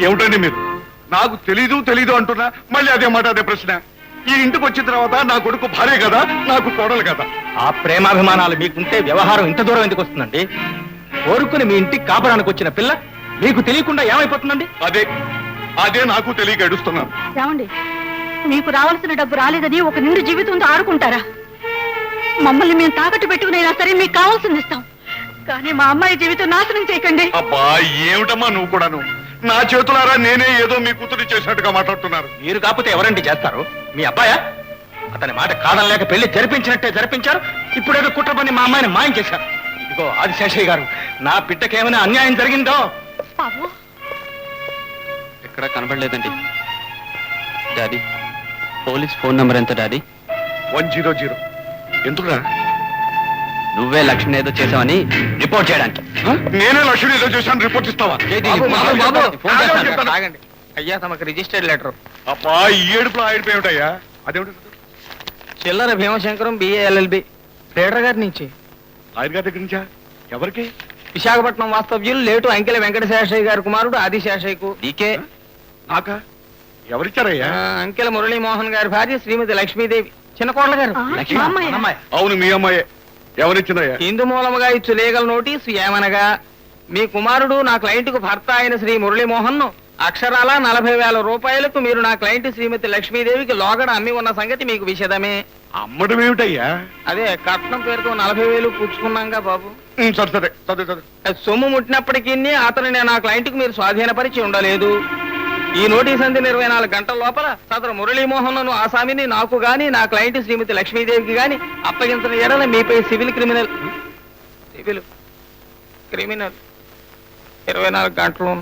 ఏమిటండి మీరు? నాకు తెలీదు అంటున్నా, మళ్ళీ అదే మాట అదే ప్రశ్న. ఈ ఇంటికి వచ్చిన తర్వాత నా కొడుకు భార్య కదా, నాకు కోడలు కదా. ఆ ప్రేమాభిమానాలు మీకుంటే వ్యవహారం ఇంత దూరం ఎందుకు వస్తుందండి? కోరుకుని మీ ఇంటికి కాపురానికి వచ్చిన పిల్ల మీకు తెలియకుండా ఏమైపోతుందండి? అదే నాకు తెలియక ఏడుస్తున్నాను. ఏమండి, మీకు రావాల్సిన డబ్బు రాలేదని ఒక నిండు జీవితంతో ఆడుకుంటారా? మమ్మల్ని మేము తాకట్టు పెట్టుకునైనా సరే మీకు కావాల్సింది ఇస్తాం, కానీ మా అమ్మాయి జీవితం నాశనం చేయకండి. అబ్బా ఏమిటమ్మా నువ్వు కూడాను? నా చేతులారా నేనే ఏదో మీ కూతురు చేసినట్టుగా మాట్లాడుతున్నారు. మీరు కాకపోతే ఎవరండి చేస్తారు? మీ అబ్బాయా? అతని మాట కాదనలేక పెళ్లి జరిపించినట్టే జరిపించారు. ఇప్పుడేదో కుట్ర పని మా అమ్మాయిని మాయం చేశారు. ఇదిగో ఆదిశేషయ్య గారు, నా బిడ్డకేమైనా అన్యాయం జరిగిందో? బాబు ఎక్కడా కనబడలేదండి. డాడీ, పోలీస్ ఫోన్ నంబర్ ఎంత డాడీ? 100. ఎందుకురా? నువ్వే లక్ష్మిని ఏదో చేసావని రిపోర్ట్ చేయడానికి. నేనే లక్ష్మి ఏదో చేశాను రిపోర్ట్ ఇస్తావా? అయ్యా తమకు రిజిస్టర్డ్ లెటర్. అబ్బా ఈ ఏడుపులో ఆడిపోయేమిటయ్యా? అదేమిటి? చిల్లర భీమశంకరం BA LLB లీడర్ గారి నుంచి. ఆయన గారి దగ్గర నుంచా? ఎవరికి? విశాఖపట్నం వాస్తవ్యులు లేటు అంకెల వెంకటశేషయ్య గారి కుమారుడు ఆదిశేషయ్యకు. నీకే? నాకా? ఎవరిచ్చారయ్యా? అంకెల మురళీమోహన్ గారి భార్య శ్రీమతి లక్ష్మీదేవి, చిన్న కోడల గారు. అవును మీ అమ్మాయి. ఎవరిచ్చిందయ్యా? హిందూ మూలముగా ఇచ్చు లీగల్ నోటీసు ఏమనగా, మీ కుమారుడు నా క్లయింట్ కు భర్త అయిన శ్రీ మురళీమోహన్ ను అక్షరాల 40,000 రూపాయలకు మీరు నా క్లయింట్ శ్రీమతి లక్ష్మీదేవికి లోగడ అమ్మి ఉన్న సంగతి మీకు విషదమే. అమ్మడం ఏమిటయ్యా? అదే కట్నం పేరుతో 40,000 పుచ్చుకున్నాగా బాబు. సరే సరే. సొమ్ము ముట్టినప్పటికీ అతను నా క్లయింట్ కు మీరు స్వాధీనపరిచి ఉండలేదు. ఈ నోటీస్ అందిన 24 గంటల లోపల సదరు మురళీమోహన్ ను ఆసామిని నాకు గాని నా క్లయింట్ శ్రీమతి లక్ష్మీదేవికి గాని అప్పగించిన ఎడల మీపై సివిల్ క్రిమినల్ 24 గంటలు